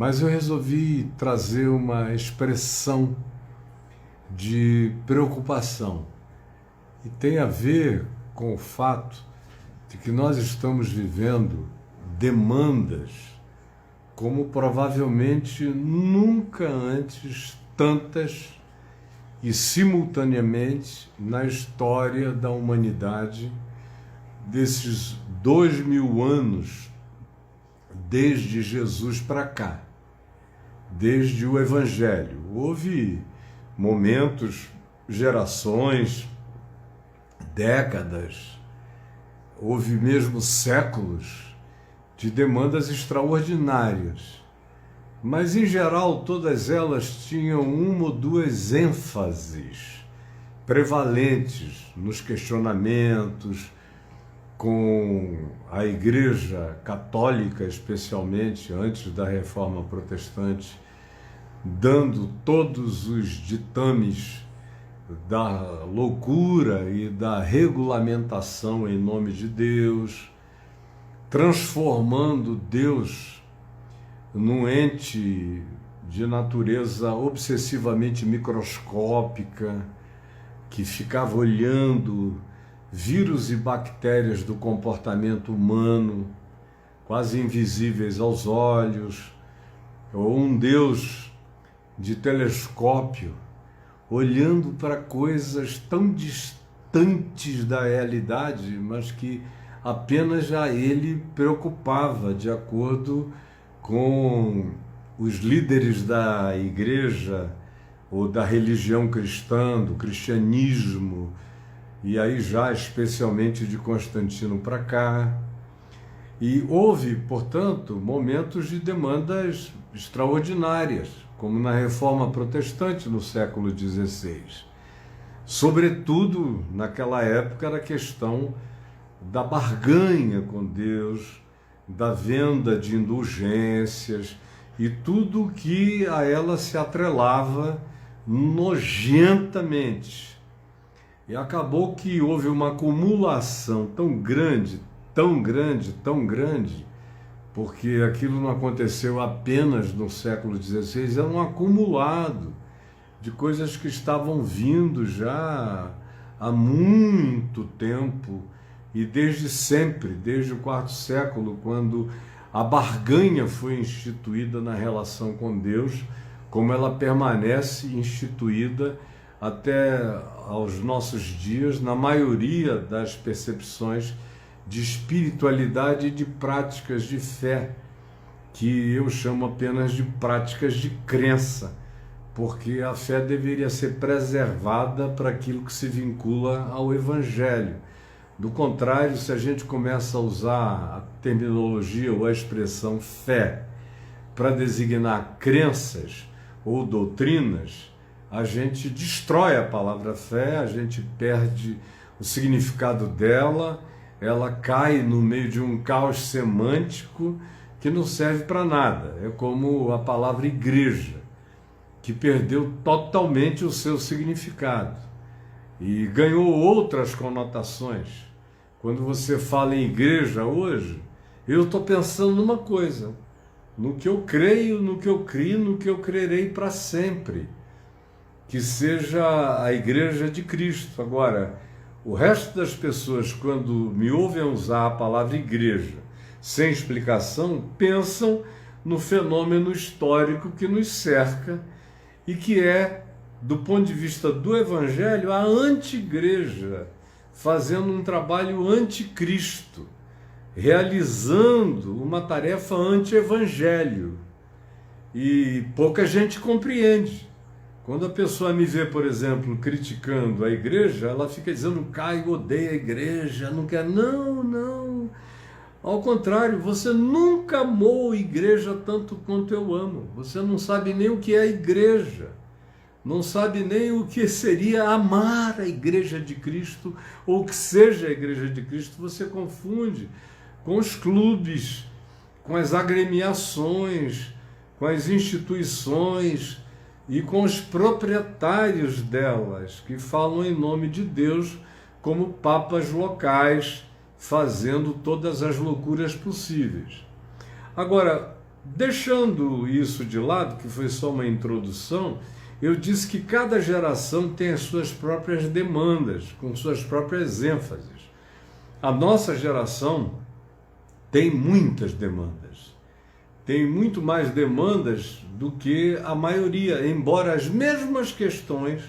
mas eu resolvi trazer uma expressão de preocupação e tem a ver com o fato de que nós estamos vivendo demandas como provavelmente nunca antes tantas e simultaneamente na história da humanidade desses 2000 anos desde Jesus para cá, desde o Evangelho. Houve momentos, gerações, décadas, houve mesmo séculos de demandas extraordinárias, mas em geral todas elas tinham uma ou duas ênfases prevalentes nos questionamentos, com a Igreja Católica, especialmente antes da Reforma Protestante, dando todos os ditames da loucura e da regulamentação em nome de Deus, transformando Deus num ente de natureza obsessivamente microscópica, que ficava olhando vírus e bactérias do comportamento humano, quase invisíveis aos olhos, ou um Deus de telescópio, olhando para coisas tão distantes da realidade, mas que apenas a ele preocupava, de acordo com os líderes da igreja ou da religião cristã, do cristianismo, e aí já especialmente de Constantino para cá. E houve, portanto, momentos de demandas extraordinárias, como na Reforma Protestante no século XVI. Sobretudo, naquela época, era a questão da barganha com Deus, da venda de indulgências e tudo que a ela se atrelava nojentamente. E acabou que houve uma acumulação tão grande, tão grande, tão grande, porque aquilo não aconteceu apenas no século XVI, era um acumulado de coisas que estavam vindo já há muito tempo, e desde sempre, desde o quarto século, quando a barganha foi instituída na relação com Deus, como ela permanece instituída até aos nossos dias, na maioria das percepções de espiritualidade e de práticas de fé, que eu chamo apenas de práticas de crença, porque a fé deveria ser preservada para aquilo que se vincula ao Evangelho. Do contrário, se a gente começa a usar a terminologia ou a expressão fé para designar crenças ou doutrinas, a gente destrói a palavra fé, a gente perde o significado dela, ela cai no meio de um caos semântico que não serve para nada. É como a palavra igreja, que perdeu totalmente o seu significado e ganhou outras conotações. Quando você fala em igreja hoje, eu estou pensando numa coisa, no que eu creio, no que eu crio, no que eu crerei para sempre, que seja a Igreja de Cristo. Agora, o resto das pessoas, quando me ouvem usar a palavra igreja sem explicação, pensam no fenômeno histórico que nos cerca e que é, do ponto de vista do Evangelho, a anti-igreja, fazendo um trabalho anticristo, realizando uma tarefa anti-evangelho. E pouca gente compreende. Quando a pessoa me vê, por exemplo, criticando a igreja, ela fica dizendo, Caio odeia a igreja, não quer. Não, não. Ao contrário, você nunca amou a igreja tanto quanto eu amo. Você não sabe nem o que é a igreja. Não sabe nem o que seria amar a Igreja de Cristo, ou que seja a Igreja de Cristo. Você confunde com os clubes, com as agremiações, com as instituições e com os proprietários delas, que falam em nome de Deus como papas locais, fazendo todas as loucuras possíveis. Agora, deixando isso de lado, que foi só uma introdução, eu disse que cada geração tem as suas próprias demandas, com suas próprias ênfases. A nossa geração tem muitas demandas. Tem muito mais demandas do que a maioria, embora as mesmas questões,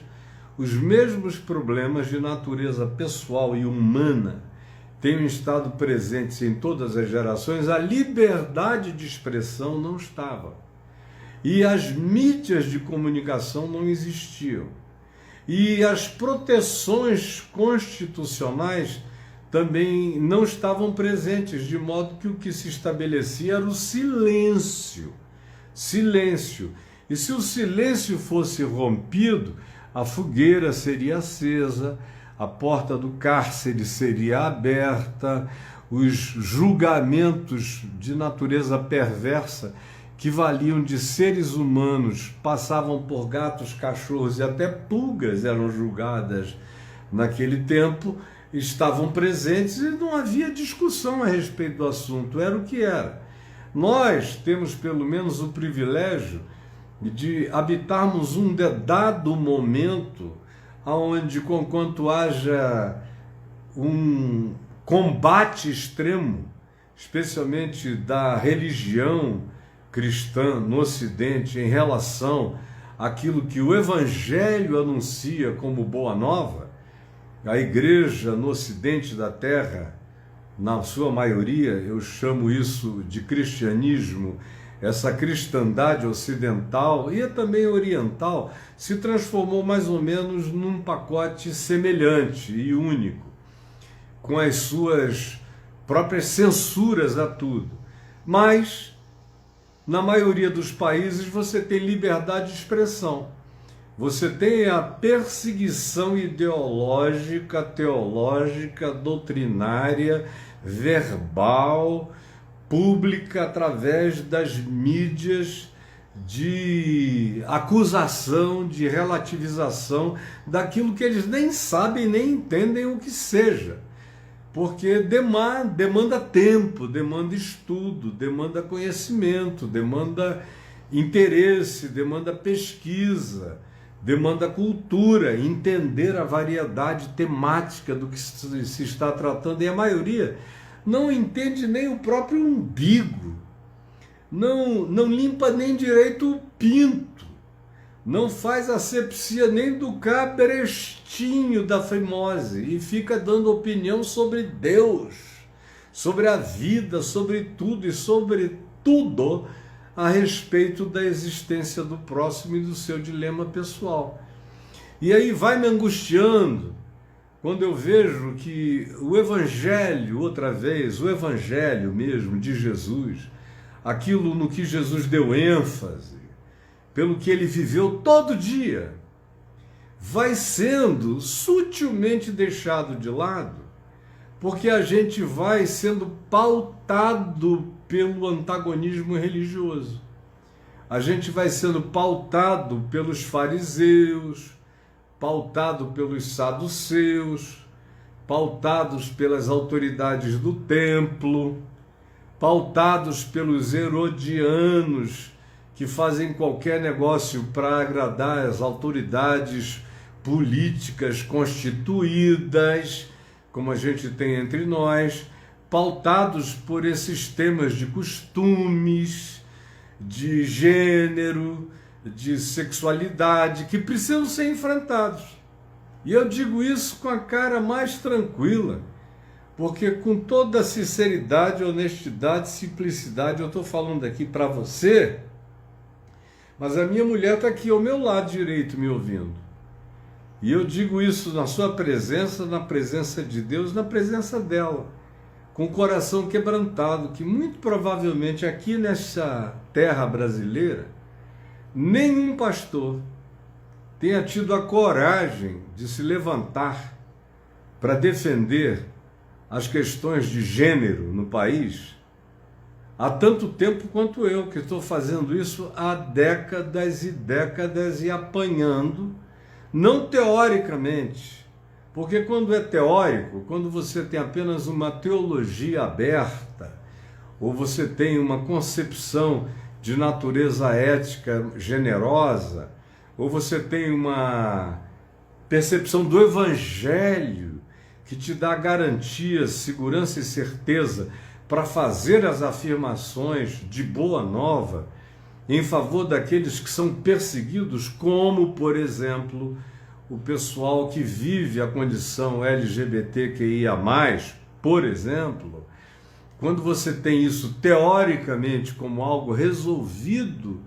os mesmos problemas de natureza pessoal e humana tenham estado presentes em todas as gerações, a liberdade de expressão não estava. E as mídias de comunicação não existiam. E as proteções constitucionais também não estavam presentes, de modo que o que se estabelecia era o silêncio. Silêncio. E se o silêncio fosse rompido, a fogueira seria acesa, a porta do cárcere seria aberta, os julgamentos de natureza perversa que valiam de seres humanos passavam por gatos, cachorros e até pulgas eram julgadas naquele tempo, estavam presentes e não havia discussão a respeito do assunto, era o que era. Nós temos pelo menos o privilégio de habitarmos um dado momento onde, conquanto haja um combate extremo, especialmente da religião cristã no Ocidente em relação àquilo que o Evangelho anuncia como boa nova, a igreja no Ocidente da Terra, na sua maioria, eu chamo isso de cristianismo, essa cristandade ocidental e também oriental se transformou mais ou menos num pacote semelhante e único, com as suas próprias censuras a tudo. Mas, na maioria dos países, você tem liberdade de expressão. Você tem a perseguição ideológica, teológica, doutrinária, verbal, pública, através das mídias, de acusação, de relativização daquilo que eles nem sabem, nem entendem o que seja. Porque demanda tempo, demanda estudo, demanda conhecimento, demanda interesse, demanda pesquisa, demanda cultura, entender a variedade temática do que se está tratando. E a maioria não entende nem o próprio umbigo, não limpa nem direito o pinto, não faz asepsia nem do cabrestinho da fimose e fica dando opinião sobre Deus, sobre a vida, sobre tudo e sobre tudo a respeito da existência do próximo e do seu dilema pessoal. E aí vai me angustiando quando eu vejo que o Evangelho, outra vez, o Evangelho mesmo de Jesus, aquilo no que Jesus deu ênfase, pelo que ele viveu todo dia, vai sendo sutilmente deixado de lado, porque a gente vai sendo pautado pelo antagonismo religioso. A gente vai sendo pautado pelos fariseus, pautado pelos saduceus, pautados pelas autoridades do templo, pautados pelos herodianos, que fazem qualquer negócio para agradar as autoridades políticas constituídas, como a gente tem entre nós, pautados por esses temas de costumes, de gênero, de sexualidade, que precisam ser enfrentados. E eu digo isso com a cara mais tranquila, porque com toda a sinceridade, honestidade, simplicidade, eu estou falando aqui para você, mas a minha mulher está aqui ao meu lado direito me ouvindo. E eu digo isso na sua presença, na presença de Deus, na presença dela, com o coração quebrantado, que muito provavelmente aqui nessa terra brasileira, nenhum pastor tenha tido a coragem de se levantar para defender as questões de gênero no país há tanto tempo quanto eu, que estou fazendo isso há décadas e décadas e apanhando, não teoricamente, porque quando é teórico, quando você tem apenas uma teologia aberta, ou você tem uma concepção de natureza ética generosa, ou você tem uma percepção do Evangelho que te dá garantias, segurança e certeza para fazer as afirmações de boa nova em favor daqueles que são perseguidos, como, por exemplo, o pessoal que vive a condição LGBTQIA+, por exemplo. Quando você tem isso teoricamente como algo resolvido,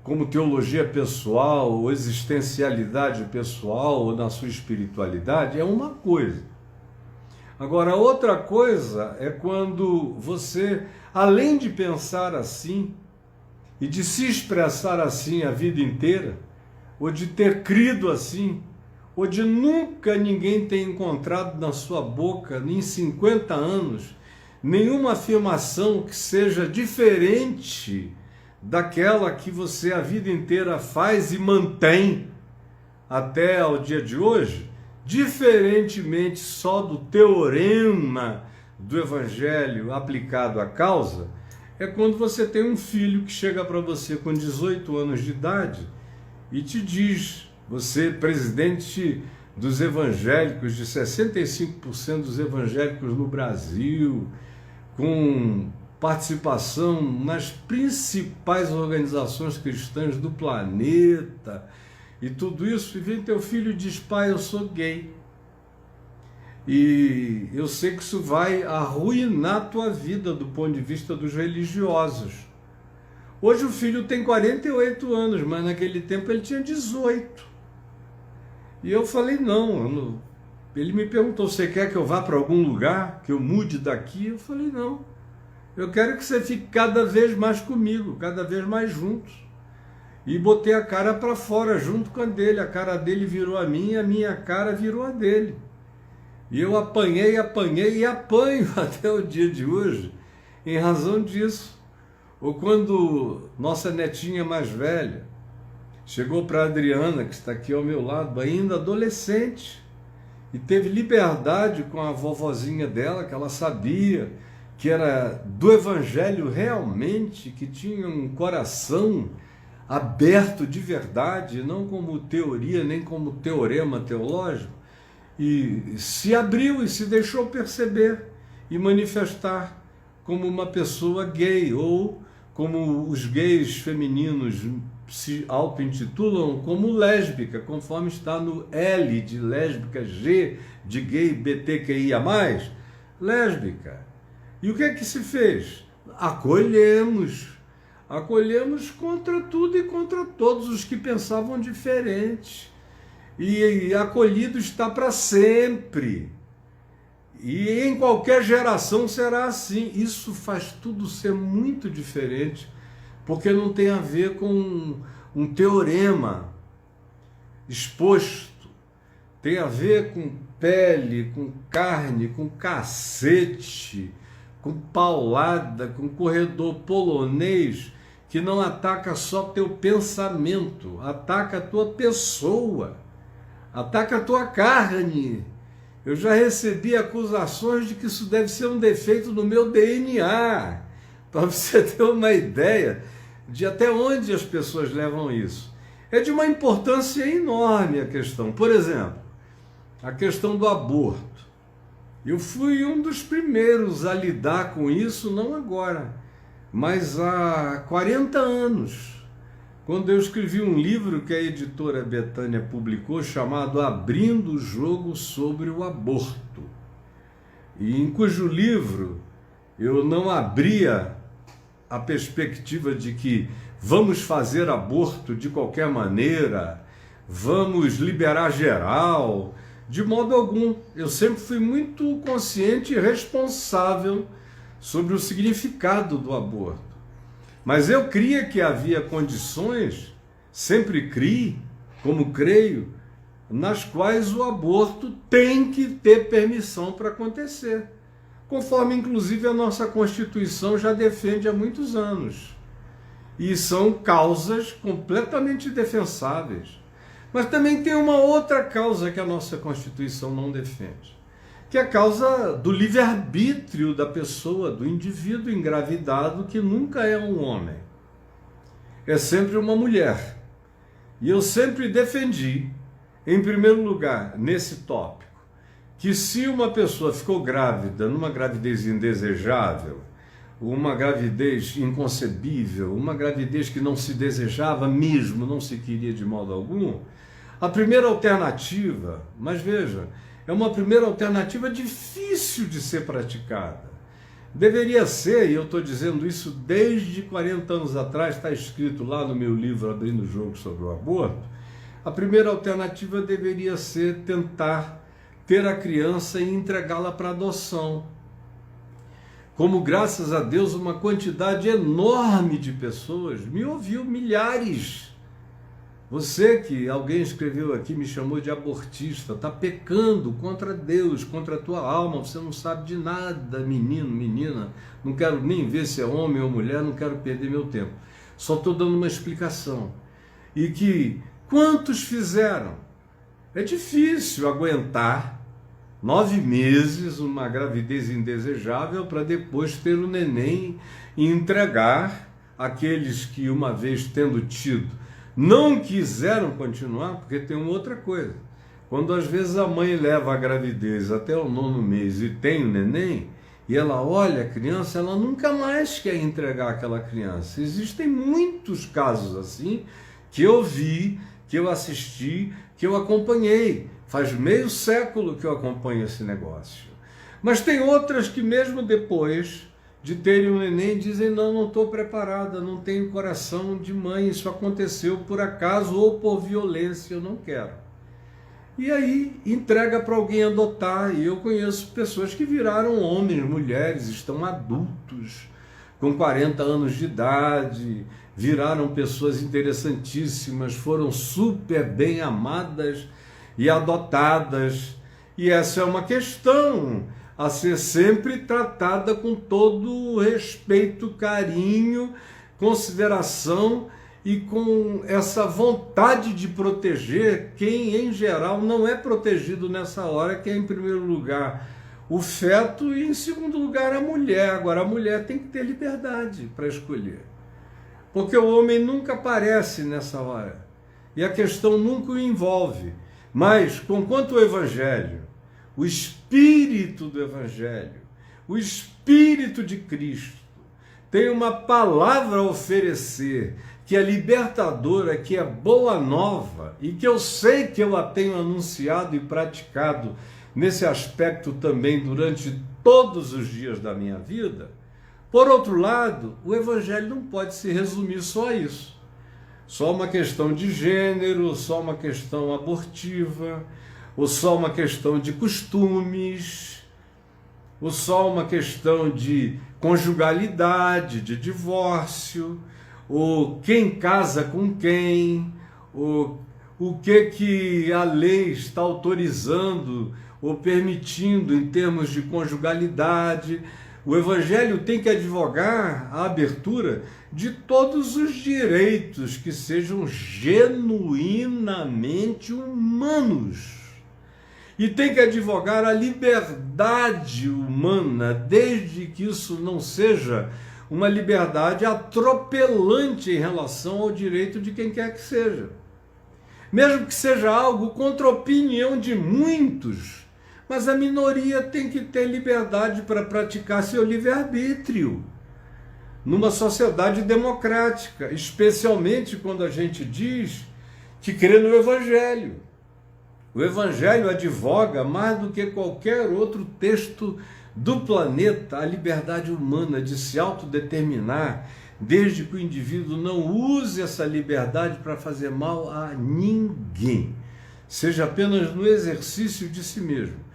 como teologia pessoal, ou existencialidade pessoal, ou na sua espiritualidade, é uma coisa. Agora, outra coisa é quando você, além de pensar assim, e de se expressar assim a vida inteira, ou de ter crido assim, ou de nunca ninguém ter encontrado na sua boca, em 50 anos, nenhuma afirmação que seja diferente daquela que você a vida inteira faz e mantém até ao dia de hoje, diferentemente só do teorema do Evangelho aplicado à causa, é quando você tem um filho que chega para você com 18 anos de idade e te diz, você, presidente dos evangélicos, de 65% dos evangélicos no Brasil, com participação nas principais organizações cristãs do planeta, e tudo isso, e vem teu filho e diz, pai, eu sou gay. E eu sei que isso vai arruinar a tua vida do ponto de vista dos religiosos. Hoje o filho tem 48 anos, mas naquele tempo ele tinha 18. E eu falei, não. Ele me perguntou, você quer que eu vá para algum lugar, que eu mude daqui? Eu falei, não. Eu quero que você fique cada vez mais comigo, cada vez mais juntos. E botei a cara para fora junto com a dele. A cara dele virou a minha cara virou a dele. E eu apanhei e apanho até o dia de hoje em razão disso. Ou quando nossa netinha mais velha chegou para a Adriana, que está aqui ao meu lado, ainda adolescente, e teve liberdade com a vovozinha dela, que ela sabia que era do Evangelho realmente, que tinha um coração aberto de verdade, não como teoria, nem como teorema teológico, e se abriu e se deixou perceber e manifestar como uma pessoa gay, ou como os gays femininos se auto-intitulam, como lésbica, conforme está no L de lésbica, G de gay, BTQIA+, lésbica. E o que é que se fez? Acolhemos contra tudo e contra todos os que pensavam diferente. E acolhido está para sempre. E em qualquer geração será assim. Isso faz tudo ser muito diferente, porque não tem a ver com um teorema exposto. Tem a ver com pele, com carne, com cacete, com paulada, com corredor polonês, que não ataca só teu pensamento, ataca a tua pessoa, ataca a tua carne. Eu já recebi acusações de que isso deve ser um defeito no meu DNA, para você ter uma ideia de até onde as pessoas levam isso. É de uma importância enorme a questão. Por exemplo, a questão do aborto. Eu fui um dos primeiros a lidar com isso, não agora, mas há 40 anos, quando eu escrevi um livro que a editora Betânia publicou, chamado Abrindo o Jogo sobre o Aborto, e em cujo livro eu não abria a perspectiva de que vamos fazer aborto de qualquer maneira, vamos liberar geral, de modo algum. Eu sempre fui muito consciente e responsável sobre o significado do aborto. Mas eu cria que havia condições, sempre criei, como creio, nas quais o aborto tem que ter permissão para acontecer, conforme inclusive a nossa Constituição já defende há muitos anos. E são causas completamente defensáveis. Mas também tem uma outra causa que a nossa Constituição não defende, que é a causa do livre-arbítrio da pessoa, do indivíduo engravidado, que nunca é um homem. é sempre uma mulher. E eu sempre defendi, em primeiro lugar, nesse tópico, que se uma pessoa ficou grávida, numa gravidez indesejável, uma gravidez inconcebível, uma gravidez que não se desejava mesmo, não se queria de modo algum, a primeira alternativa, mas veja, é uma primeira alternativa difícil de ser praticada. Deveria ser, e eu estou dizendo isso desde 40 anos atrás, está escrito lá no meu livro Abrindo o Jogo sobre o Aborto, a primeira alternativa deveria ser tentar ter a criança e entregá-la para adoção. Como, graças a Deus, uma quantidade enorme de pessoas me ouviu, milhares. Você que alguém escreveu aqui, me chamou de abortista, está pecando contra Deus, contra a tua alma, você não sabe de nada, menino, menina, não quero nem ver se é homem ou mulher, não quero perder meu tempo. Só estou dando uma explicação. E que quantos fizeram? É difícil aguentar 9 meses, uma gravidez indesejável, para depois ter o neném e entregar aqueles que, uma vez tendo tido, não quiseram continuar, porque tem uma outra coisa. Quando às vezes a mãe leva a gravidez até o 9º mês e tem o neném, e ela olha a criança, ela nunca mais quer entregar aquela criança. Existem muitos casos assim, que eu vi, que eu assisti, que eu acompanhei. Faz meio século que eu acompanho esse negócio. Mas tem outras que mesmo depois de terem um neném dizem, não estou preparada, não tenho coração de mãe, isso aconteceu por acaso ou por violência, eu não quero. E aí entrega para alguém adotar, e eu conheço pessoas que viraram homens, mulheres, estão adultos, com 40 anos de idade, viraram pessoas interessantíssimas, foram super bem amadas e adotadas, e essa é uma questão a ser sempre tratada com todo respeito, carinho, consideração e com essa vontade de proteger quem, em geral, não é protegido nessa hora, que é, em primeiro lugar, o feto e, em segundo lugar, a mulher. Agora, a mulher tem que ter liberdade para escolher, porque o homem nunca aparece nessa hora e a questão nunca o envolve. Mas, conquanto o Evangelho, o Espírito do Evangelho, o Espírito de Cristo, tem uma palavra a oferecer, que é libertadora, que é boa nova, e que eu sei que eu a tenho anunciado e praticado nesse aspecto também durante todos os dias da minha vida. Por outro lado, o Evangelho não pode se resumir só a isso. Só uma questão de gênero, só uma questão abortiva, ou só uma questão de costumes, ou só uma questão de conjugalidade, de divórcio, ou quem casa com quem, ou o que a lei está autorizando ou permitindo em termos de conjugalidade. O Evangelho tem que advogar a abertura de todos os direitos que sejam genuinamente humanos. E tem que advogar a liberdade humana, desde que isso não seja uma liberdade atropelante em relação ao direito de quem quer que seja. Mesmo que seja algo contra a opinião de muitos, mas a minoria tem que ter liberdade para praticar seu livre-arbítrio numa sociedade democrática, especialmente quando a gente diz que crê no Evangelho. O Evangelho advoga, mais do que qualquer outro texto do planeta, a liberdade humana de se autodeterminar, desde que o indivíduo não use essa liberdade para fazer mal a ninguém, seja apenas no exercício de si mesmo.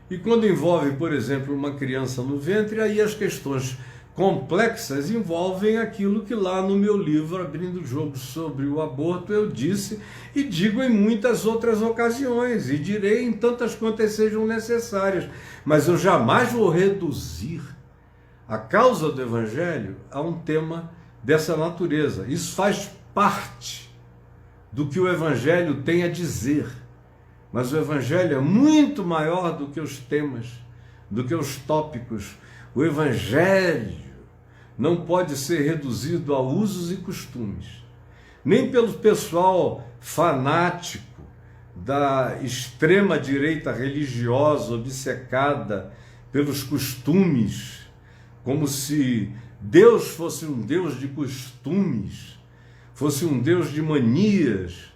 E quando envolve, por exemplo, uma criança no ventre, aí as questões complexas envolvem aquilo que lá no meu livro, Abrindo o Jogo sobre o Aborto, eu disse e digo em muitas outras ocasiões, e direi em tantas quantas sejam necessárias, mas eu jamais vou reduzir a causa do Evangelho a um tema dessa natureza. Isso faz parte do que o Evangelho tem a dizer, mas o Evangelho é muito maior do que os temas, do que os tópicos. O Evangelho não pode ser reduzido a usos e costumes. nem pelo pessoal fanático da extrema-direita religiosa, obcecada pelos costumes, como se Deus fosse um Deus de costumes, fosse um Deus de manias,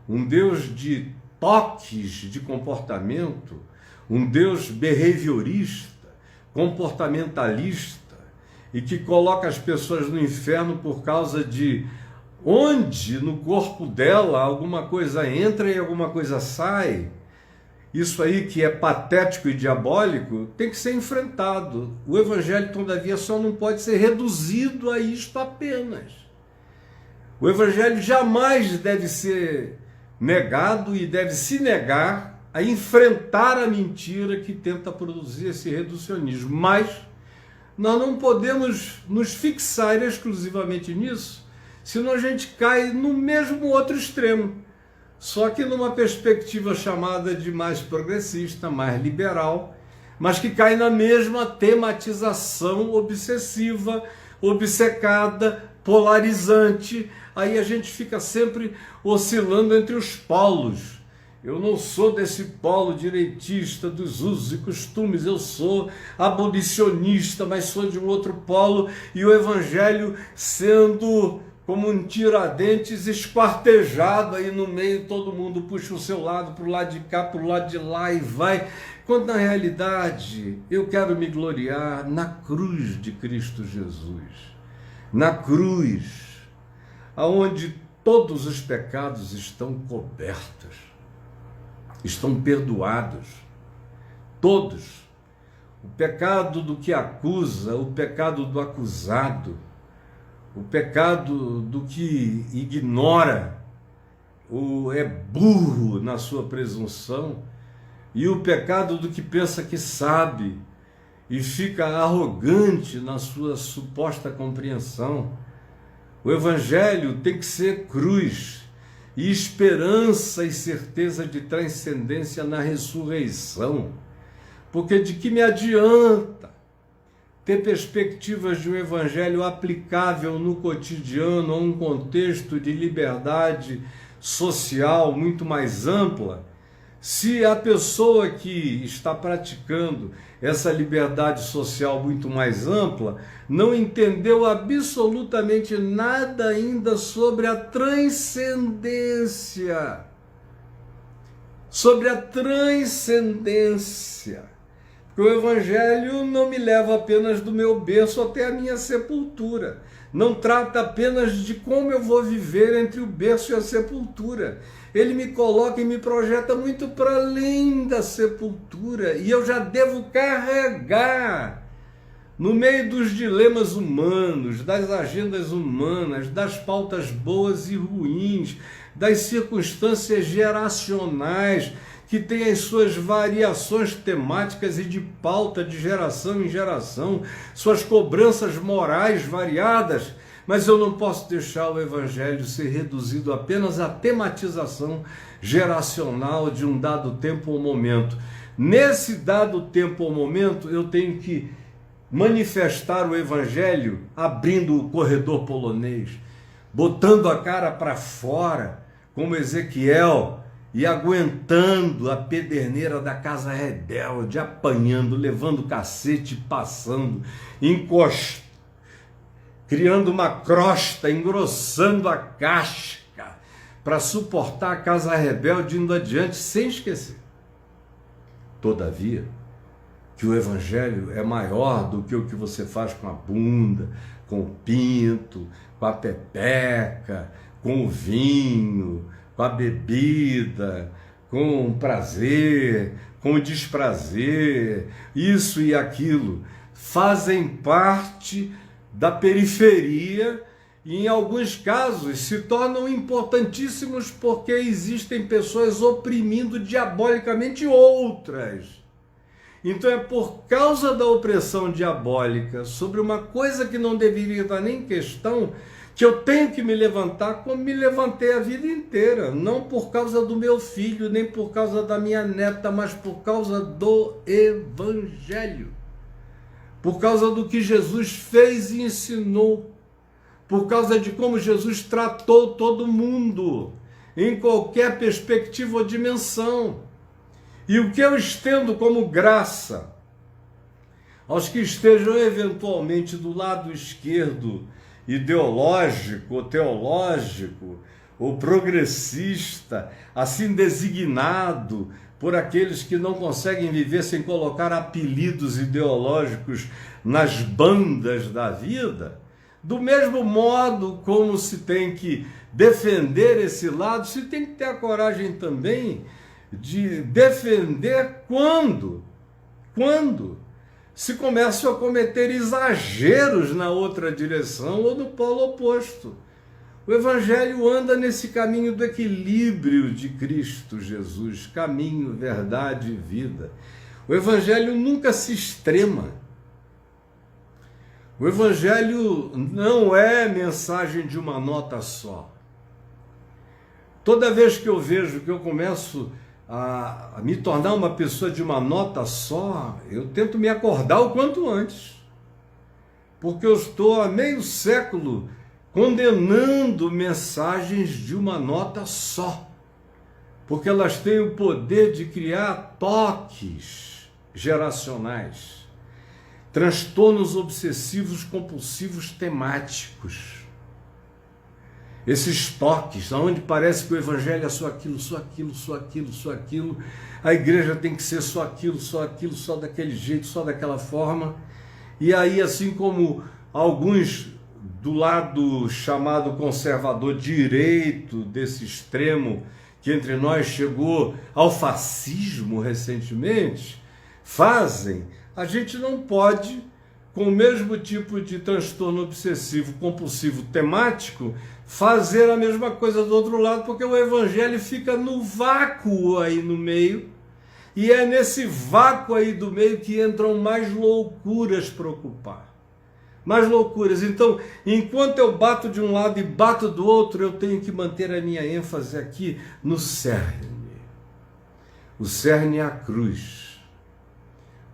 um Deus de toques de comportamento, um Deus behaviorista, comportamentalista, e que coloca as pessoas no inferno por causa de onde no corpo dela alguma coisa entra e alguma coisa sai. Isso aí que é patético e diabólico tem que ser enfrentado. O Evangelho, todavia, só não pode ser reduzido a isto apenas. O Evangelho jamais deve ser negado e deve se negar a enfrentar a mentira que tenta produzir esse reducionismo. Mas nós não podemos nos fixar exclusivamente nisso, senão a gente cai no mesmo outro extremo, só que numa perspectiva chamada de mais progressista, mais liberal, mas que cai na mesma tematização obsessiva, obcecada, polarizante. Aí a gente fica sempre oscilando entre os polos. Eu não sou desse polo direitista dos usos e costumes, eu sou abolicionista, mas sou de um outro polo, e o Evangelho sendo como um Tiradentes esquartejado aí no meio, todo mundo puxa o seu lado, para o lado de cá, para o lado de lá e vai. Quando na realidade eu quero me gloriar na cruz de Cristo Jesus, na cruz, aonde todos os pecados estão cobertos, estão perdoados, todos. O pecado do que acusa, o pecado do acusado, o pecado do que ignora, ou é burro na sua presunção, e o pecado do que pensa que sabe e fica arrogante na sua suposta compreensão. O Evangelho tem que ser cruz e esperança e certeza de transcendência na ressurreição, porque de que me adianta ter perspectivas de um Evangelho aplicável no cotidiano, a um contexto de liberdade social muito mais ampla, se a pessoa que está praticando essa liberdade social muito mais ampla não entendeu absolutamente nada ainda sobre a transcendência. Sobre a transcendência. Porque o Evangelho não me leva apenas do meu berço até a minha sepultura. Não trata apenas de como eu vou viver entre o berço e a sepultura. Ele me coloca e me projeta muito para além da sepultura. E eu já devo carregar, no meio dos dilemas humanos, das agendas humanas, das pautas boas e ruins, das circunstâncias geracionais, que tem as suas variações temáticas e de pauta de geração em geração, suas cobranças morais variadas, mas eu não posso deixar o Evangelho ser reduzido apenas à tematização geracional de um dado tempo ou momento. Nesse dado tempo ou momento, eu tenho que manifestar o Evangelho abrindo o corredor polonês, botando a cara para fora, como Ezequiel, e aguentando a pederneira da casa rebelde, apanhando, levando cacete, passando, encostando, criando uma crosta, engrossando a casca, para suportar a casa rebelde indo adiante, sem esquecer. Todavia, que o Evangelho é maior do que o que você faz com a bunda, com o pinto, com a pepeca, com o vinho, com a bebida, com o prazer, com o desprazer, isso e aquilo, fazem parte da periferia e, em alguns casos, se tornam importantíssimos porque existem pessoas oprimindo diabolicamente outras. Então é por causa da opressão diabólica sobre uma coisa que não deveria estar nem em questão que eu tenho que me levantar como me levantei a vida inteira, não por causa do meu filho, nem por causa da minha neta, mas por causa do Evangelho, por causa do que Jesus fez e ensinou, por causa de como Jesus tratou todo mundo, em qualquer perspectiva ou dimensão. E o que eu estendo como graça aos que estejam eventualmente do lado esquerdo, ideológico ou teológico, ou progressista, assim designado por aqueles que não conseguem viver sem colocar apelidos ideológicos nas bandas da vida, do mesmo modo como se tem que defender esse lado, se tem que ter a coragem também de defender quando se começam a cometer exageros na outra direção ou no polo oposto. O Evangelho anda nesse caminho do equilíbrio de Cristo Jesus, caminho, verdade e vida. O Evangelho nunca se extrema. O Evangelho não é mensagem de uma nota só. Toda vez que eu vejo que eu começo a me tornar uma pessoa de uma nota só, eu tento me acordar o quanto antes. Porque eu estou há meio século condenando mensagens de uma nota só, porque elas têm o poder de criar toques geracionais, transtornos obsessivos compulsivos temáticos. Esses toques, onde parece que o Evangelho é só aquilo, só aquilo, só aquilo, só aquilo, a igreja tem que ser só aquilo, só daquele jeito, só daquela forma. E aí, assim como alguns do lado chamado conservador direito, desse extremo que entre nós chegou ao fascismo recentemente, fazem, a gente não pode, com o mesmo tipo de transtorno obsessivo compulsivo temático, fazer a mesma coisa do outro lado, porque o Evangelho fica no vácuo aí no meio, e é nesse vácuo aí do meio que entram mais loucuras para ocupar. Mais loucuras. Então, enquanto eu bato de um lado e bato do outro, eu tenho que manter a minha ênfase aqui no cerne. O cerne é a cruz.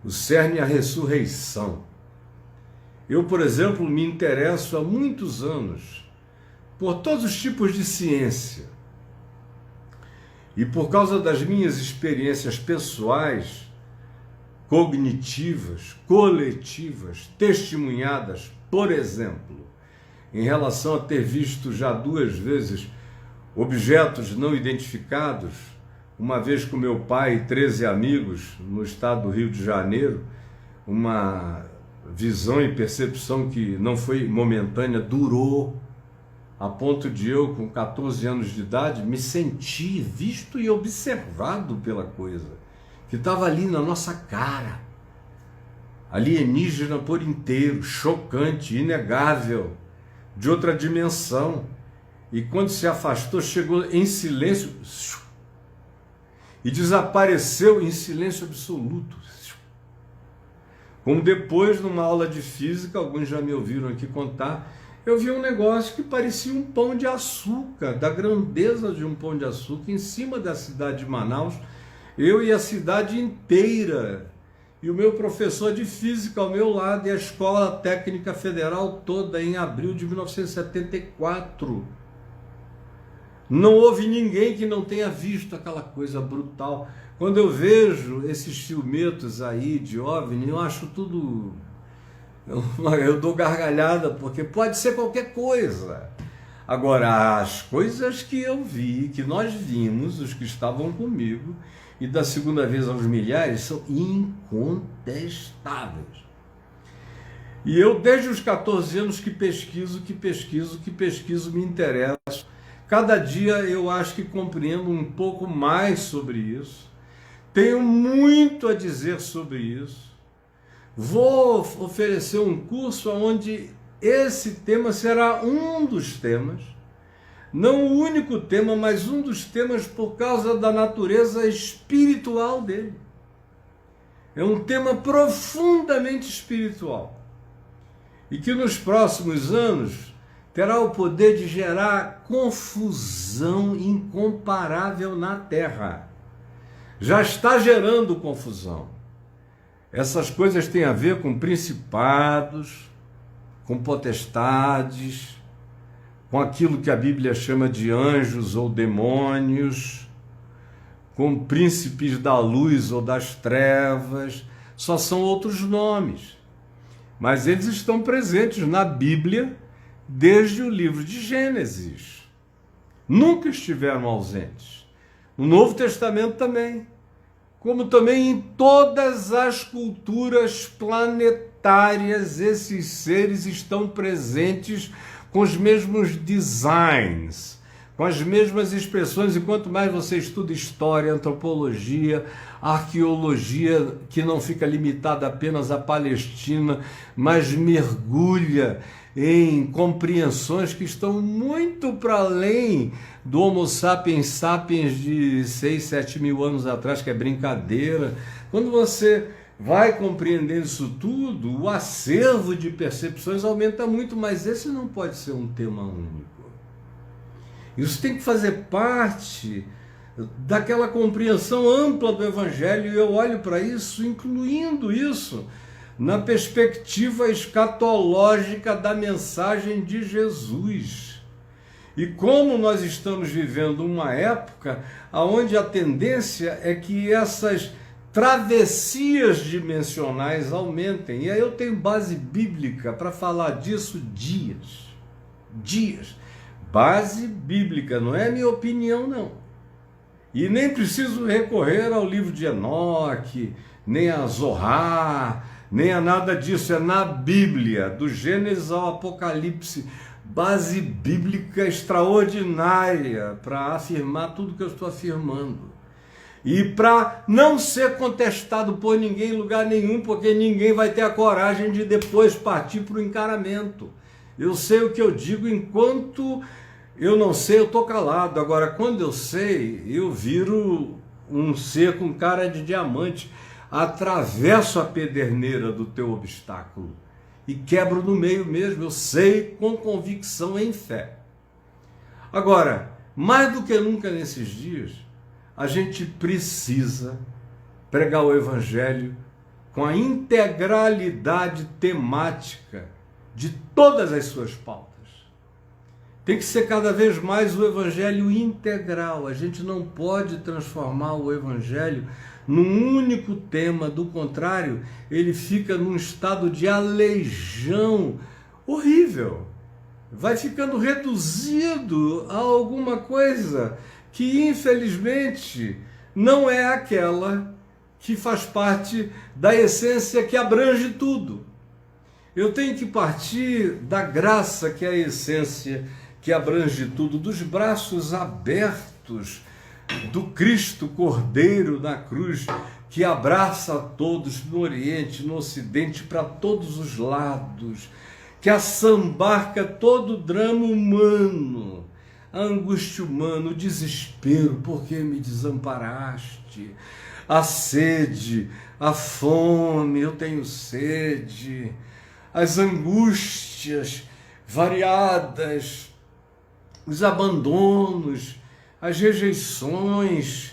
O cerne é a ressurreição. Eu, por exemplo, me interesso há muitos anos por todos os tipos de ciência. E por causa das minhas experiências pessoais, cognitivas, coletivas, testemunhadas, por exemplo, em relação a ter visto já 2 vezes objetos não identificados, uma vez com meu pai e 13 amigos no estado do Rio de Janeiro, uma visão e percepção que não foi momentânea, durou, a ponto de eu, com 14 anos de idade, me sentir visto e observado pela coisa que estava ali na nossa cara, alienígena por inteiro, chocante, inegável, de outra dimensão. E quando se afastou, chegou em silêncio e desapareceu em silêncio absoluto. Como depois, numa aula de física, alguns já me ouviram aqui contar, eu vi um negócio que parecia um pão de açúcar, da grandeza de um pão de açúcar, em cima da cidade de Manaus, eu e a cidade inteira, e o meu professor de física ao meu lado, e a Escola Técnica Federal toda, em abril de 1974. Não houve ninguém que não tenha visto aquela coisa brutal. Quando eu vejo esses filmetos aí de OVNI, eu acho tudo... Eu dou gargalhada, porque pode ser qualquer coisa. Agora, as coisas que eu vi, que nós vimos, os que estavam comigo, e da segunda vez aos milhares, são incontestáveis. E eu, desde os 14 anos, que pesquiso, me interesso. Cada dia eu acho que compreendo um pouco mais sobre isso. Tenho muito a dizer sobre isso. Vou oferecer um curso onde esse tema será um dos temas. Não o único tema, mas um dos temas por causa da natureza espiritual dele. É um tema profundamente espiritual. E que nos próximos anos terá o poder de gerar confusão incomparável na Terra. Já está gerando confusão. Essas coisas têm a ver com principados, com potestades, com aquilo que a Bíblia chama de anjos ou demônios, com príncipes da luz ou das trevas, só são outros nomes. Mas eles estão presentes na Bíblia desde o livro de Gênesis. Nunca estiveram ausentes. No Novo Testamento também. Como também em todas as culturas planetárias, esses seres estão presentes com os mesmos designs, com as mesmas expressões. E quanto mais você estuda história, antropologia, arqueologia, que não fica limitada apenas à Palestina, mas mergulha em compreensões que estão muito para além do Homo sapiens sapiens de 6, 7 mil anos atrás, que é brincadeira. Quando você vai compreender isso tudo, o acervo de percepções aumenta muito, mas esse não pode ser um tema único. Isso tem que fazer parte daquela compreensão ampla do Evangelho, e eu olho para isso, incluindo isso, na perspectiva escatológica da mensagem de Jesus. E como nós estamos vivendo uma época onde a tendência é que essas travessias dimensionais aumentem. E aí eu tenho base bíblica para falar disso dias. Base bíblica, não é minha opinião, não. E nem preciso recorrer ao livro de Enoque, nem a Zohar, nem a nada disso. É na Bíblia, do Gênesis ao Apocalipse. Base bíblica extraordinária para afirmar tudo que eu estou afirmando. E para não ser contestado por ninguém em lugar nenhum, porque ninguém vai ter a coragem de depois partir para o encaramento. Eu sei o que eu digo, enquanto eu não sei, eu estou calado. Agora, quando eu sei, eu viro um ser com cara de diamante, atravesso a pederneira do teu obstáculo e quebro no meio mesmo. Eu sei com convicção, em fé. Agora, mais do que nunca nesses dias, a gente precisa pregar o Evangelho com a integralidade temática de todas as suas pautas. Tem que ser cada vez mais o Evangelho integral. A gente não pode transformar o Evangelho num único tema, do contrário, ele fica num estado de aleijão horrível. Vai ficando reduzido a alguma coisa que, infelizmente, não é aquela que faz parte da essência que abrange tudo. Eu tenho que partir da graça, que é a essência que abrange tudo, dos braços abertos do Cristo Cordeiro na cruz, que abraça a todos no Oriente, no Ocidente, para todos os lados, que assambarca todo o drama humano, a angústia humana, o desespero, porque me desamparaste, a sede, a fome, eu tenho sede, as angústias variadas, os abandonos, as rejeições,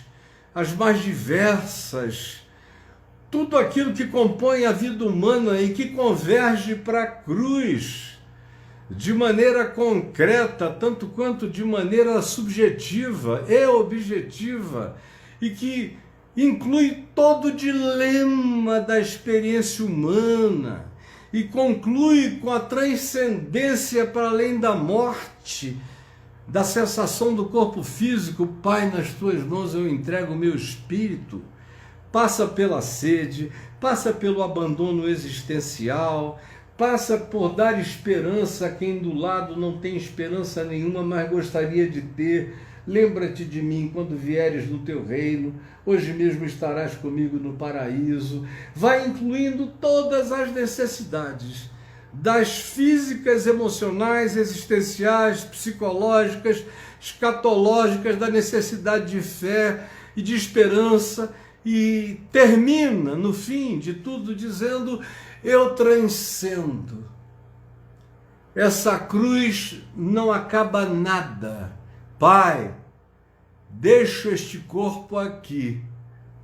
as mais diversas, tudo aquilo que compõe a vida humana e que converge para a cruz, de maneira concreta, tanto quanto de maneira subjetiva e objetiva, e que inclui todo o dilema da experiência humana e conclui com a transcendência para além da morte, da sensação do corpo físico. Pai, nas tuas mãos eu entrego o meu espírito. Passa pela sede, passa pelo abandono existencial, passa por dar esperança a quem do lado não tem esperança nenhuma, mas gostaria de ter. Lembra-te de mim quando vieres no teu reino, hoje mesmo estarás comigo no paraíso. Vai incluindo todas as necessidades, das físicas, emocionais, existenciais, psicológicas, escatológicas, da necessidade de fé e de esperança, e termina, no fim de tudo, dizendo: eu transcendo. Essa cruz não acaba nada. Pai, deixo este corpo aqui,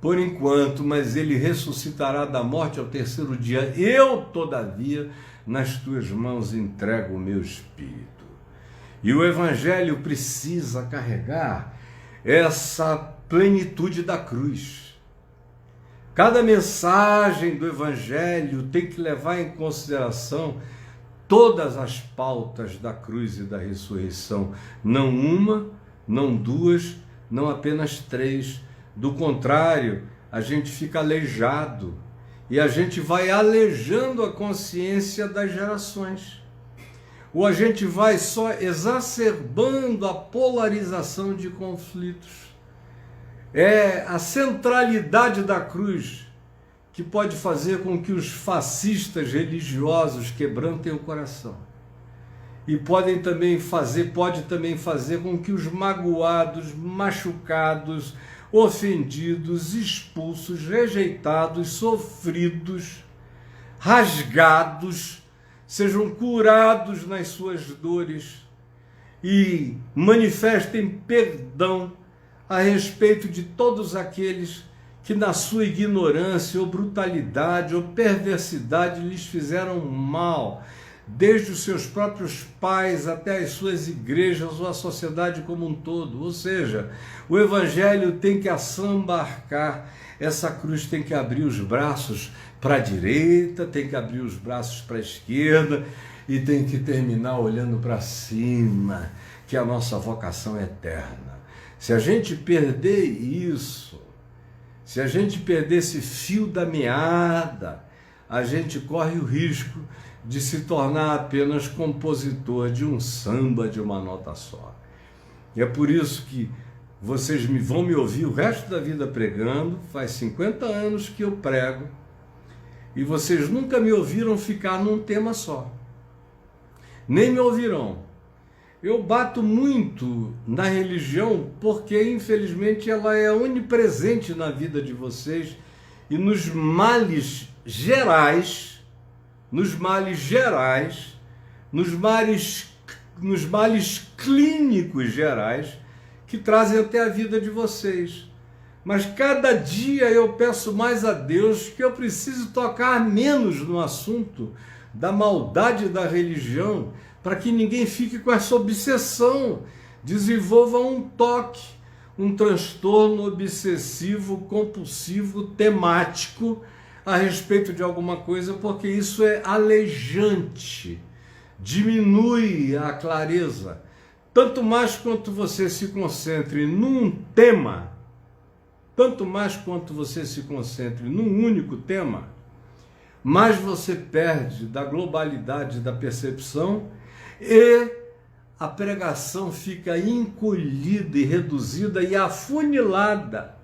por enquanto, mas ele ressuscitará da morte ao terceiro dia. Eu, todavia, nas tuas mãos entrego o meu espírito. E o Evangelho precisa carregar essa plenitude da cruz. Cada mensagem do Evangelho tem que levar em consideração todas as pautas da cruz e da ressurreição. Não uma, não duas, não apenas três. Do contrário, a gente fica aleijado e a gente vai aleijando a consciência das gerações. Ou a gente vai só exacerbando a polarização de conflitos. É a centralidade da cruz que pode fazer com que os fascistas religiosos quebrantem o coração. E pode também fazer com que os magoados, machucados, ofendidos, expulsos, rejeitados, sofridos, rasgados, sejam curados nas suas dores e manifestem perdão a respeito de todos aqueles que na sua ignorância ou brutalidade ou perversidade lhes fizeram mal, desde os seus próprios pais até as suas igrejas ou a sociedade como um todo. Ou seja, o Evangelho tem que assambarcar, essa cruz tem que abrir os braços para a direita, tem que abrir os braços para a esquerda e tem que terminar olhando para cima, que a nossa vocação é eterna. Se a gente perder isso, se a gente perder esse fio da meada, a gente corre o risco de se tornar apenas compositor de um samba de uma nota só. E é por isso que vocês vão me ouvir o resto da vida pregando, faz 50 anos que eu prego, e vocês nunca me ouviram ficar num tema só. Nem me ouvirão. Eu bato muito na religião porque, infelizmente, ela é onipresente na vida de vocês e nos males gerais, nos males clínicos gerais que trazem até a vida de vocês. Mas cada dia eu peço mais a Deus que eu preciso tocar menos no assunto da maldade da religião, para que ninguém fique com essa obsessão, desenvolva um toque, um transtorno obsessivo, compulsivo, temático a respeito de alguma coisa, porque isso é aleijante, diminui a clareza. Tanto mais quanto você se concentre num tema, tanto mais quanto você se concentre num único tema, mais você perde da globalidade da percepção e a pregação fica encolhida e reduzida e afunilada,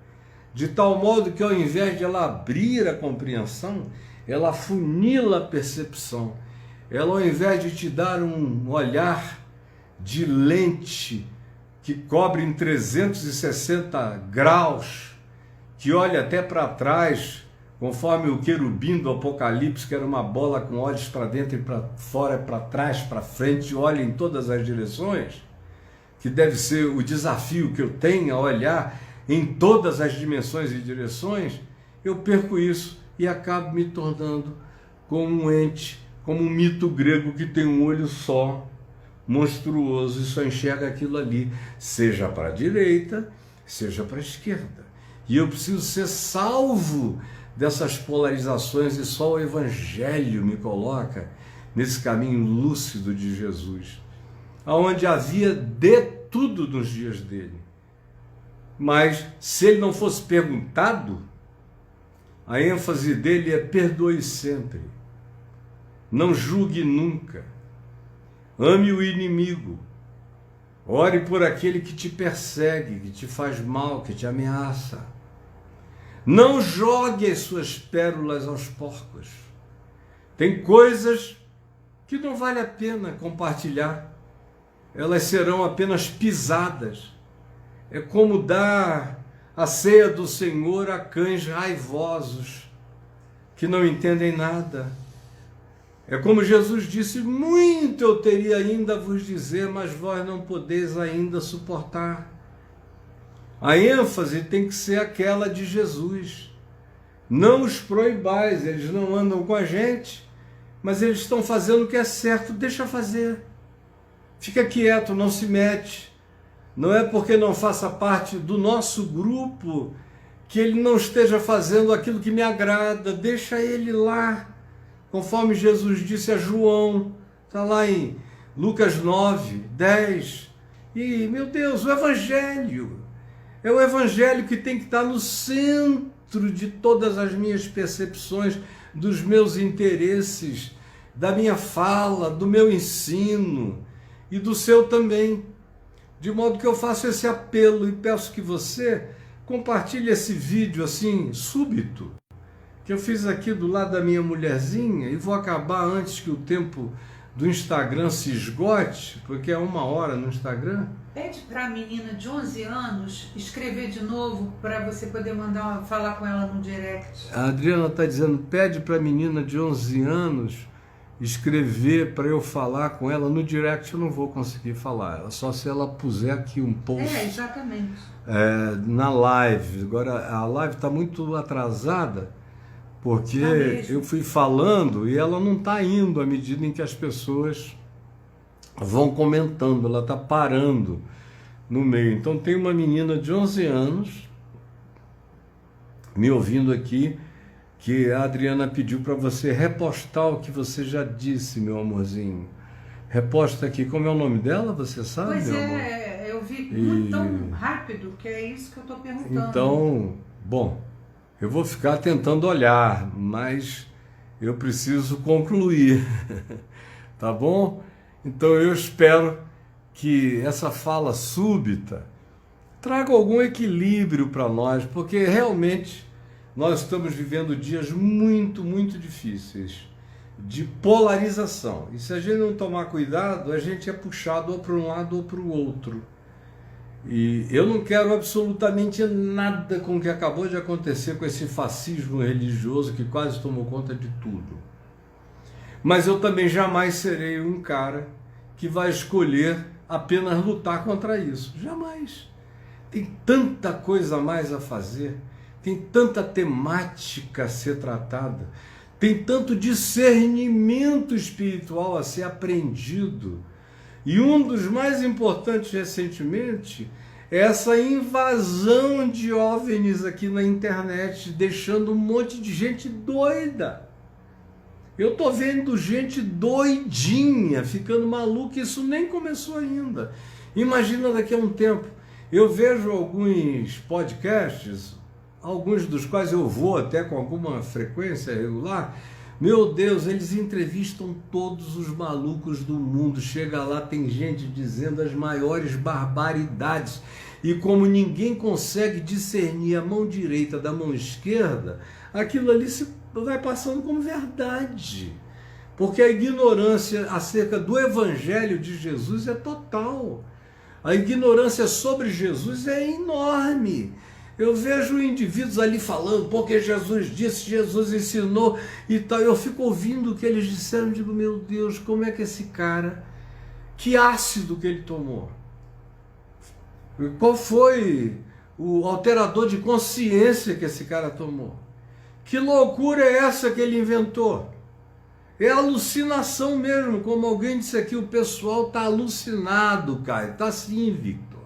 de tal modo que ao invés de ela abrir a compreensão, ela afunila a percepção. Ela, ao invés de te dar um olhar de lente que cobre em 360 graus, que olha até para trás, conforme o querubim do Apocalipse, que era uma bola com olhos para dentro e para fora, para trás, para frente, olha em todas as direções, que deve ser o desafio que eu tenho a olhar em todas as dimensões e direções, eu perco isso e acabo me tornando como um ente, como um mito grego que tem um olho só, monstruoso, e só enxerga aquilo ali, seja para a direita, seja para a esquerda. E eu preciso ser salvo dessas polarizações, e só o Evangelho me coloca nesse caminho lúcido de Jesus, onde havia de tudo nos dias dele. Mas se ele não fosse perguntado, a ênfase dele é: perdoe sempre, não julgue nunca, ame o inimigo, ore por aquele que te persegue, que te faz mal, que te ameaça. Não jogue as suas pérolas aos porcos. Tem coisas que não vale a pena compartilhar. Elas serão apenas pisadas. É como dar a ceia do Senhor a cães raivosos, que não entendem nada. É como Jesus disse: muito eu teria ainda a vos dizer, mas vós não podeis ainda suportar. A ênfase tem que ser aquela de Jesus. Não os proibais, eles não andam com a gente, mas eles estão fazendo o que é certo, deixa fazer. Fica quieto, não se mete. Não é porque não faça parte do nosso grupo que ele não esteja fazendo aquilo que me agrada. Deixa ele lá, conforme Jesus disse a João, está lá em Lucas 9, 10. E, meu Deus, o Evangelho é o Evangelho que tem que estar no centro de todas as minhas percepções, dos meus interesses, da minha fala, do meu ensino e do seu também. De modo que eu faço esse apelo e peço que você compartilhe esse vídeo assim, súbito, que eu fiz aqui do lado da minha mulherzinha, e vou acabar antes que o tempo do Instagram se esgote, porque é 1 hora no Instagram. Pede para a menina de 11 anos escrever de novo para você poder falar com ela no direct. A Adriana está dizendo, pede para a menina de 11 anos escrever para eu falar com ela no direct. Eu não vou conseguir falar, só se ela puser aqui um post. Exatamente. Na live. Agora, a live está muito atrasada, porque eu fui falando e ela não está indo à medida em que as pessoas vão comentando, ela está parando no meio. Então tem uma menina de 11 anos me ouvindo aqui, que a Adriana pediu para você repostar o que você já disse, meu amorzinho. Reposta aqui. Como é o nome dela, você sabe, pois meu amor? Eu vi muito tão rápido que é isso que eu estou perguntando. Então, bom, eu vou ficar tentando olhar, mas eu preciso concluir, tá bom? Então eu espero que essa fala súbita traga algum equilíbrio para nós, porque realmente nós estamos vivendo dias muito, muito difíceis de polarização. E se a gente não tomar cuidado, a gente é puxado ou para um lado ou para o outro. E eu não quero absolutamente nada com o que acabou de acontecer com esse fascismo religioso que quase tomou conta de tudo. Mas eu também jamais serei um cara que vai escolher apenas lutar contra isso. Jamais. Tem tanta coisa a mais a fazer, tem tanta temática a ser tratada, tem tanto discernimento espiritual a ser aprendido. E um dos mais importantes recentemente é essa invasão de OVNIs aqui na internet, deixando um monte de gente doida. Eu tô vendo gente doidinha, ficando maluca, isso nem começou ainda. Imagina daqui a um tempo. Eu vejo alguns podcasts, alguns dos quais eu vou até com alguma frequência regular. Meu Deus, eles entrevistam todos os malucos do mundo. Chega lá, tem gente dizendo as maiores barbaridades. E como ninguém consegue discernir a mão direita da mão esquerda, aquilo ali vai passando como verdade. Porque a ignorância acerca do Evangelho de Jesus é total. A ignorância sobre Jesus é enorme. Eu vejo indivíduos ali falando, porque Jesus disse, Jesus ensinou e tal. Eu fico ouvindo o que eles disseram e digo, meu Deus, como é que esse cara, que ácido que ele tomou? Qual foi o alterador de consciência que esse cara tomou? Que loucura é essa que ele inventou? É alucinação mesmo, como alguém disse aqui, o pessoal está alucinado, Caio, está sim, Victor.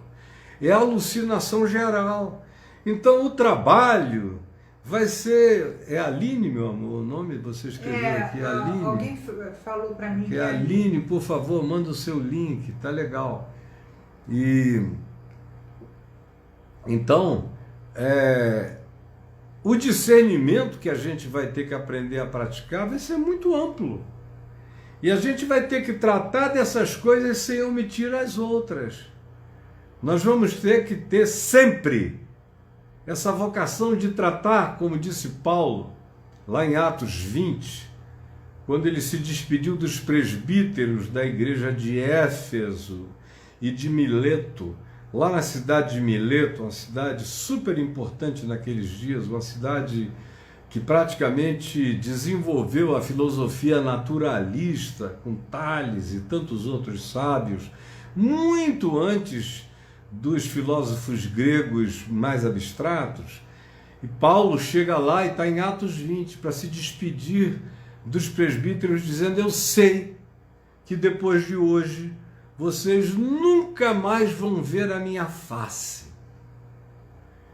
É alucinação geral. Então o trabalho vai ser... É Aline, meu amor, o nome você escreveu aqui, Aline. Alguém falou para mim que é Aline, por favor, manda o seu link, tá legal. E então, o discernimento que a gente vai ter que aprender a praticar vai ser muito amplo. E a gente vai ter que tratar dessas coisas sem omitir as outras. Nós vamos ter que ter sempre essa vocação de tratar, como disse Paulo, lá em Atos 20, quando ele se despediu dos presbíteros da igreja de Éfeso e de Mileto, lá na cidade de Mileto, uma cidade super importante naqueles dias, uma cidade que praticamente desenvolveu a filosofia naturalista, com Tales e tantos outros sábios, muito antes dos filósofos gregos mais abstratos. E Paulo chega lá e está em Atos 20 para se despedir dos presbíteros, dizendo, eu sei que depois de hoje vocês nunca mais vão ver a minha face.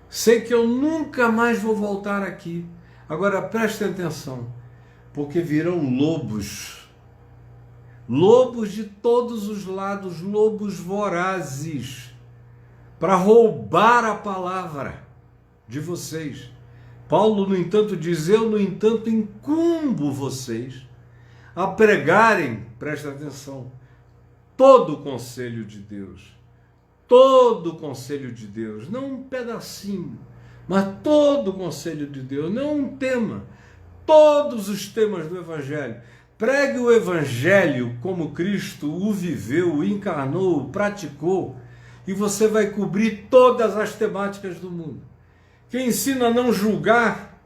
Sei que eu nunca mais vou voltar aqui. Agora prestem atenção, porque virão lobos. Lobos de todos os lados, lobos vorazes, para roubar a palavra de vocês. Paulo, no entanto, diz: eu, no entanto, incumbo vocês a pregarem, presta atenção, todo o conselho de Deus. Todo o conselho de Deus, não um pedacinho, mas todo o conselho de Deus, não um tema, todos os temas do Evangelho. Pregue o Evangelho como Cristo o viveu, o encarnou, o praticou, e você vai cobrir todas as temáticas do mundo. Quem ensina a não julgar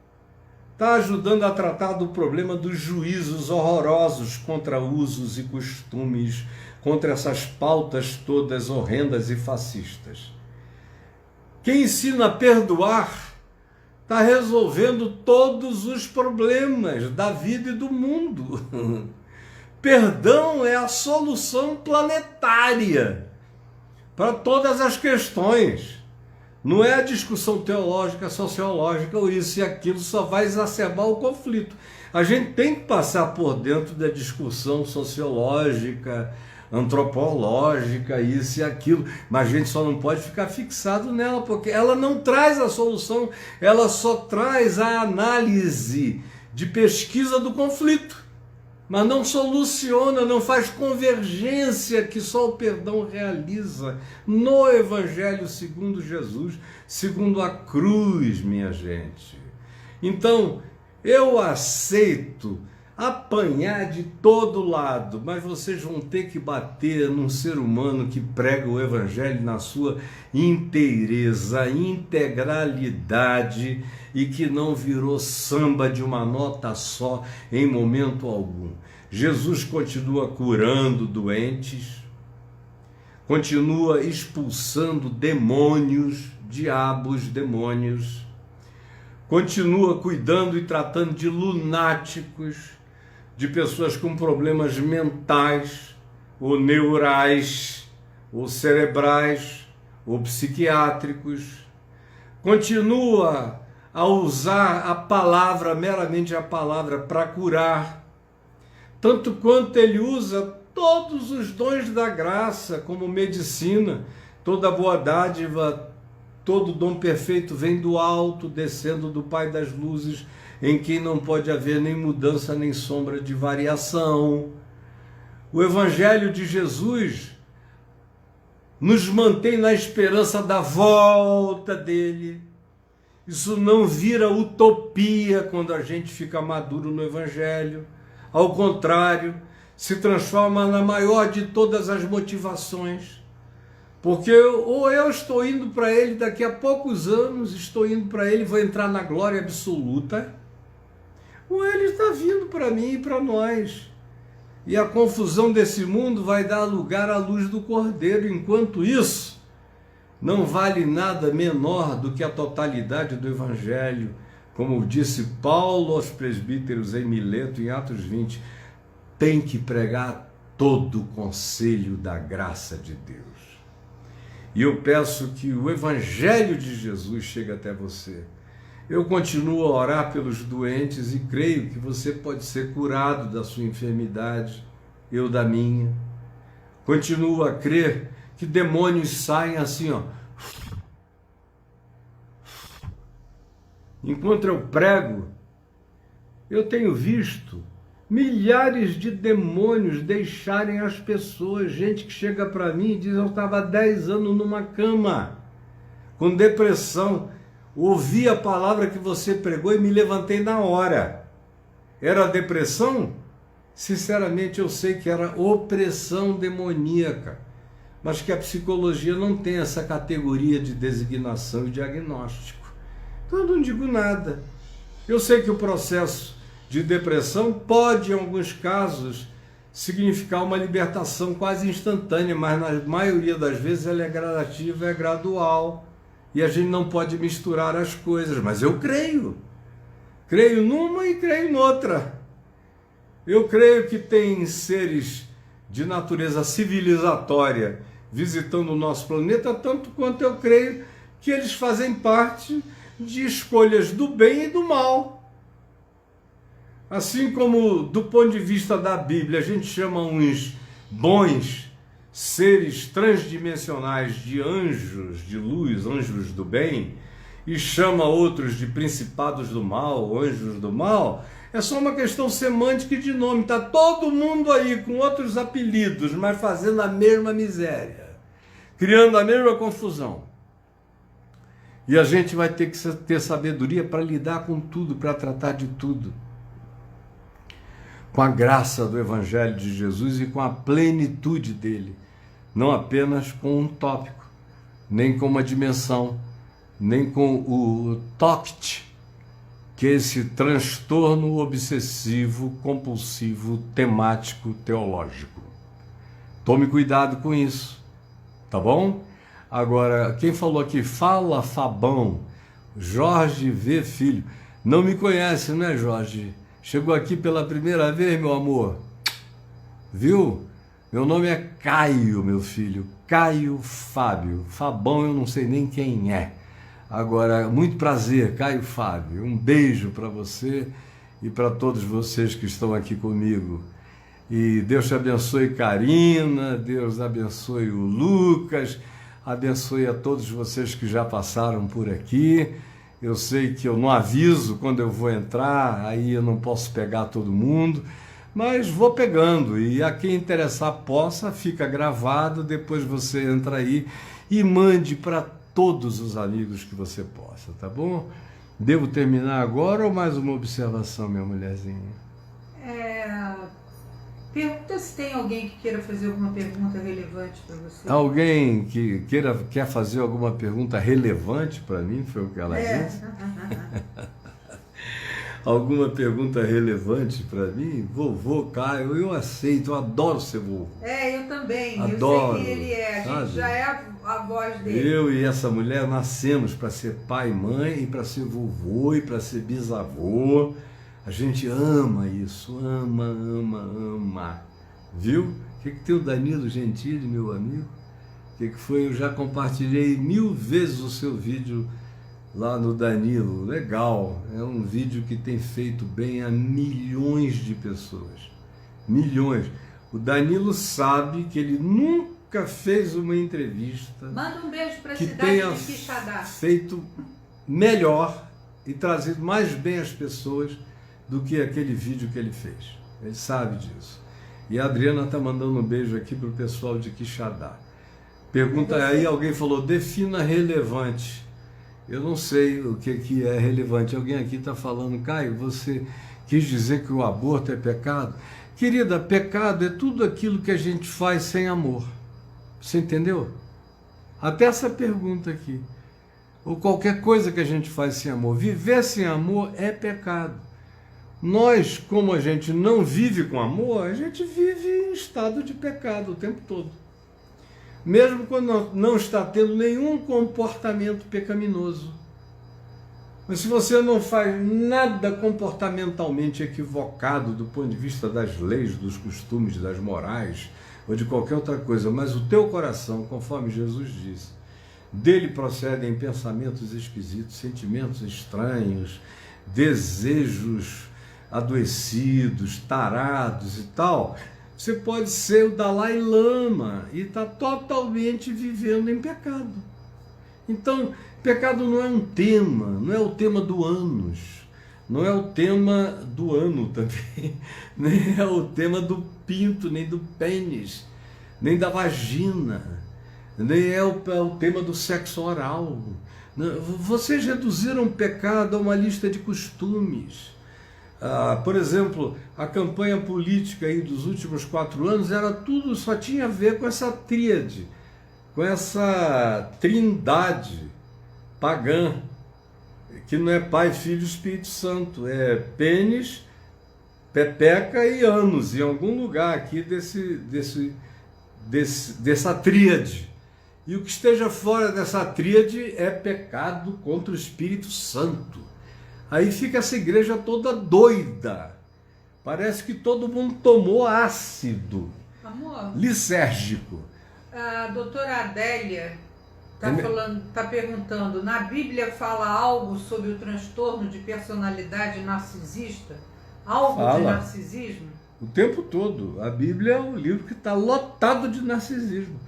está ajudando a tratar do problema dos juízos horrorosos contra usos e costumes, contra essas pautas todas horrendas e fascistas. Quem ensina a perdoar está resolvendo todos os problemas da vida e do mundo. Perdão é a solução planetária para todas as questões. Não é a discussão teológica, sociológica, ou isso e aquilo, só vai exacerbar o conflito. A gente tem que passar por dentro da discussão sociológica, antropológica, isso e aquilo, mas a gente só não pode ficar fixado nela, porque ela não traz a solução, ela só traz a análise de pesquisa do conflito, mas não soluciona, não faz convergência que só o perdão realiza no Evangelho segundo Jesus, segundo a cruz, minha gente. Então, eu aceito apanhar de todo lado, mas vocês vão ter que bater num ser humano que prega o Evangelho na sua inteireza, integralidade, e que não virou samba de uma nota só em momento algum. Jesus continua curando doentes, continua expulsando demônios, diabos, demônios, continua cuidando e tratando de lunáticos, de pessoas com problemas mentais, ou neurais, ou cerebrais, ou psiquiátricos. Continua a usar a palavra, meramente a palavra, para curar, tanto quanto ele usa todos os dons da graça, como medicina. Toda boa dádiva, todo dom perfeito vem do alto, descendo do Pai das luzes, em quem não pode haver nem mudança, nem sombra de variação. O Evangelho de Jesus nos mantém na esperança da volta dele. Isso não vira utopia quando a gente fica maduro no Evangelho. Ao contrário, se transforma na maior de todas as motivações. Porque ou eu estou indo para ele daqui a poucos anos, estou indo para ele, vou entrar na glória absoluta, ou ele está vindo para mim e para nós. E a confusão desse mundo vai dar lugar à luz do Cordeiro. Enquanto isso, não vale nada menor do que a totalidade do Evangelho. Como disse Paulo aos presbíteros em Mileto, em Atos 20, tem que pregar todo o conselho da graça de Deus. E eu peço que o Evangelho de Jesus chegue até você. Eu continuo a orar pelos doentes e creio que você pode ser curado da sua enfermidade, eu da minha. Continuo a crer que demônios saem assim, ó. Enquanto eu prego, eu tenho visto milhares de demônios deixarem as pessoas. Gente que chega para mim e diz: eu estava 10 anos numa cama, com depressão, ouvi a palavra que você pregou e me levantei na hora. Era depressão? Sinceramente, eu sei que era opressão demoníaca, mas que a psicologia não tem essa categoria de designação e diagnóstico. Então eu não digo nada. Eu sei que o processo de depressão pode, em alguns casos, significar uma libertação quase instantânea, mas na maioria das vezes ela é gradativa, é gradual, e a gente não pode misturar as coisas. Mas eu creio numa e creio noutra. Eu creio que tem seres de natureza civilizatória visitando o nosso planeta, tanto quanto eu creio que eles fazem parte de escolhas do bem e do mal. Assim como, do ponto de vista da Bíblia, a gente chama uns bons seres transdimensionais de anjos de luz, anjos do bem, e chama outros de principados do mal, anjos do mal, é só uma questão semântica e de nome. Está todo mundo aí com outros apelidos, mas fazendo a mesma miséria, criando a mesma confusão. E a gente vai ter que ter sabedoria para lidar com tudo, para tratar de tudo, com a graça do Evangelho de Jesus e com a plenitude dele, não apenas com um tópico, nem com uma dimensão, nem com o TOCT, que é esse transtorno obsessivo, compulsivo, temático, teológico. Tome cuidado com isso, tá bom? Agora, quem falou aqui, fala Fabão, Jorge V. Filho, não me conhece, não é, Jorge? Chegou aqui pela primeira vez, meu amor, viu? Meu nome é Caio, meu filho, Caio Fábio, Fabão eu não sei nem quem é. Agora, muito prazer, Caio Fábio, um beijo para você e para todos vocês que estão aqui comigo. E Deus te abençoe, Karina, Deus abençoe o Lucas, abençoe a todos vocês que já passaram por aqui. Eu sei que eu não aviso quando eu vou entrar, aí eu não posso pegar todo mundo, mas vou pegando, e a quem interessar possa, fica gravado, depois você entra aí e mande para todos os amigos que você possa, tá bom? Devo terminar agora ou mais uma observação, minha mulherzinha? Pergunta se tem alguém que queira fazer alguma pergunta relevante para você. Alguém que quer fazer alguma pergunta relevante para mim, foi o que ela disse? Alguma pergunta relevante para mim? Vovô Caio, eu aceito, eu adoro ser vovô. Eu também, adoro, eu sei quem ele é, a gente já é a voz dele. Eu e essa mulher nascemos para ser pai e mãe, e para ser vovô, e para ser bisavô. A gente ama isso, ama. Viu? O que tem o Danilo Gentili, meu amigo? O que foi? Eu já compartilhei 1000 vezes o seu vídeo lá no Danilo. Legal, é um vídeo que tem feito bem a milhões de pessoas. Milhões. O Danilo sabe que ele nunca fez uma entrevista. Manda um beijo para a que cidade tenha de Quixadá. Feito melhor e trazido mais bem as pessoas do que aquele vídeo que ele fez. Ele sabe disso. E a Adriana está mandando um beijo aqui para o pessoal de Quixadá. Pergunta aí, alguém falou, defina relevante. Eu não sei o que é relevante. Alguém aqui está falando, Caio, você quis dizer que o aborto é pecado? Querida, pecado é tudo aquilo que a gente faz sem amor. Você entendeu? Até essa pergunta aqui. Ou qualquer coisa que a gente faz sem amor. Viver sem amor é pecado. Nós, como a gente não vive com amor, a gente vive em estado de pecado o tempo todo. Mesmo quando não está tendo nenhum comportamento pecaminoso. Mas se você não faz nada comportamentalmente equivocado do ponto de vista das leis, dos costumes, das morais, ou de qualquer outra coisa, mas o teu coração, conforme Jesus disse, dele procedem pensamentos esquisitos, sentimentos estranhos, desejos adoecidos, tarados e tal, você pode ser o Dalai Lama e está totalmente vivendo em pecado. Então, pecado não é um tema, não é o tema do ânus, não é o tema do ano também, nem é o tema do pinto, nem do pênis, nem da vagina, nem é o tema do sexo oral. Vocês reduziram o pecado a uma lista de costumes. Por exemplo, a campanha política aí dos últimos 4 anos era tudo, só tinha a ver com essa tríade, com essa trindade pagã, que não é Pai, Filho e Espírito Santo, é pênis, pepeca e ânus, em algum lugar aqui dessa tríade. E o que esteja fora dessa tríade é pecado contra o Espírito Santo. Aí fica essa igreja toda doida. Parece que todo mundo tomou ácido. Amor, lisérgico. a doutora Adélia está perguntando, na Bíblia fala algo sobre o transtorno de personalidade narcisista? Algo de Fala. narcisismo? O tempo todo. A Bíblia é um livro que está lotado de narcisismo.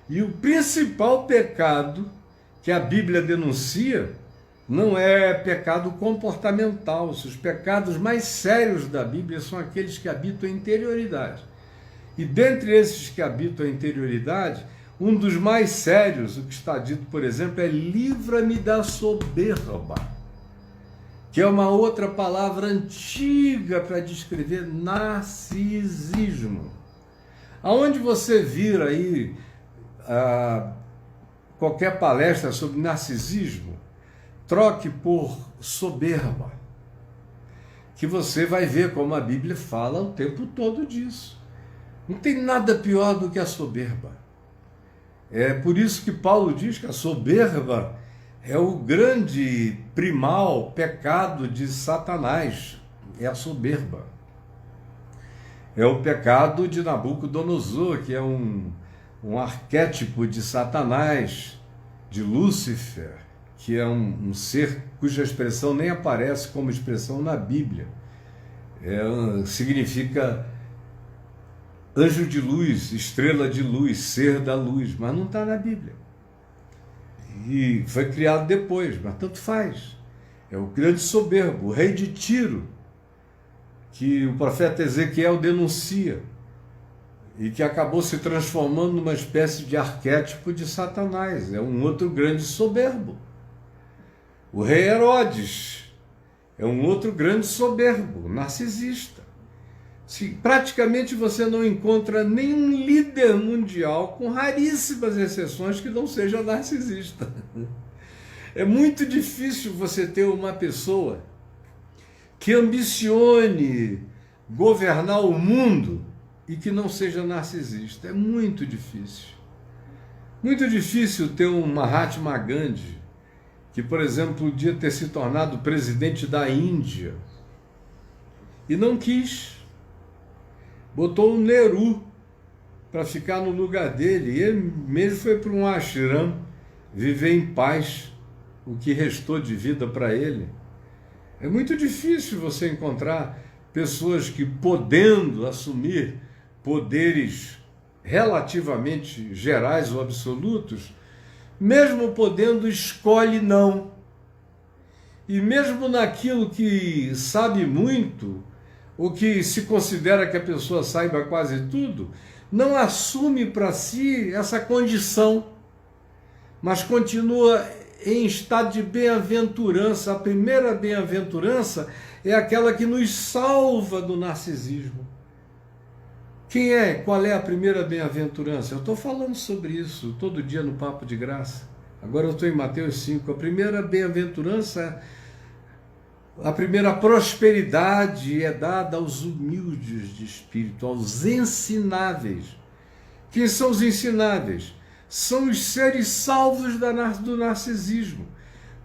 E o principal pecado que a Bíblia denuncia não é pecado comportamental. Os pecados mais sérios da Bíblia são aqueles que habitam a interioridade. E dentre esses que habitam a interioridade, um dos mais sérios, o que está dito, por exemplo, é livra-me da soberba, que é uma outra palavra antiga para descrever narcisismo. Aonde você vir aí qualquer palestra sobre narcisismo, troque por soberba, que você vai ver como a Bíblia fala o tempo todo disso. Não tem nada pior do que a soberba. É por isso que Paulo diz que a soberba é o grande primal pecado de Satanás, é a soberba. É o pecado de Nabucodonosor, que é um arquétipo de Satanás, de Lúcifer, que é um ser cuja expressão nem aparece como expressão na Bíblia. Significa anjo de luz, estrela de luz, ser da luz, mas não está na Bíblia. E foi criado depois, mas tanto faz. É o grande soberbo, o rei de Tiro, que o profeta Ezequiel denuncia, e que acabou se transformando numa espécie de arquétipo de Satanás. É um outro grande soberbo. O rei Herodes é um outro grande soberbo, narcisista. Praticamente você não encontra nenhum líder mundial, com raríssimas exceções, que não seja narcisista. É muito difícil você ter uma pessoa que ambicione governar o mundo e que não seja narcisista. É muito difícil. Muito difícil ter um Mahatma Gandhi, que, por exemplo, podia ter se tornado presidente da Índia e não quis. Botou o Nehru para ficar no lugar dele. E ele mesmo foi para um ashram viver em paz o que restou de vida para ele. É muito difícil você encontrar pessoas que, podendo assumir poderes relativamente gerais ou absolutos, mesmo podendo, escolhe não. E mesmo naquilo que sabe muito, o que se considera que a pessoa saiba quase tudo, não assume para si essa condição, mas continua em estado de bem-aventurança. A primeira bem-aventurança é aquela que nos salva do narcisismo. Qual é a primeira bem-aventurança? Eu estou falando sobre isso todo dia no Papo de Graça. Agora eu estou em Mateus 5. A primeira bem-aventurança, a primeira prosperidade é dada aos humildes de espírito, aos ensináveis. Quem são os ensináveis? São os seres salvos do narcisismo,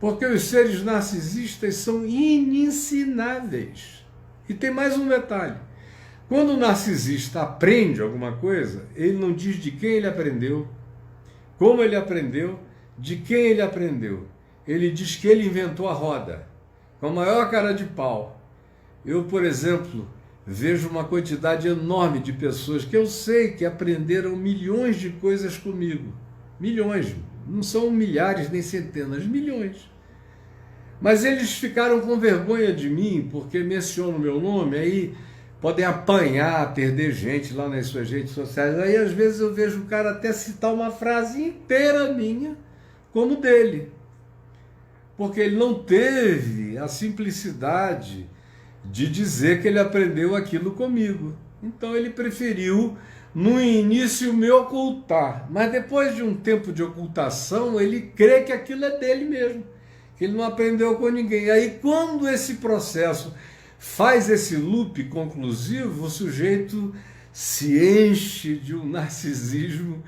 porque os seres narcisistas são inensináveis. E tem mais um detalhe: quando o narcisista aprende alguma coisa, ele não diz de quem ele aprendeu, como ele aprendeu, de quem ele aprendeu. Ele diz que ele inventou a roda, com a maior cara de pau. Eu, por exemplo, vejo uma quantidade enorme de pessoas que eu sei que aprenderam milhões de coisas comigo. Milhões, não são milhares nem centenas, milhões. Mas eles ficaram com vergonha de mim, porque mencionam o meu nome, aí podem apanhar, perder gente lá nas suas redes sociais. Aí às vezes eu vejo o cara até citar uma frase inteira minha, como dele. Porque ele não teve a simplicidade de dizer que ele aprendeu aquilo comigo. Então ele preferiu, no início, me ocultar. Mas depois de um tempo de ocultação, ele crê que aquilo é dele mesmo, que ele não aprendeu com ninguém. Aí quando esse processo faz esse loop conclusivo, o sujeito se enche de um narcisismo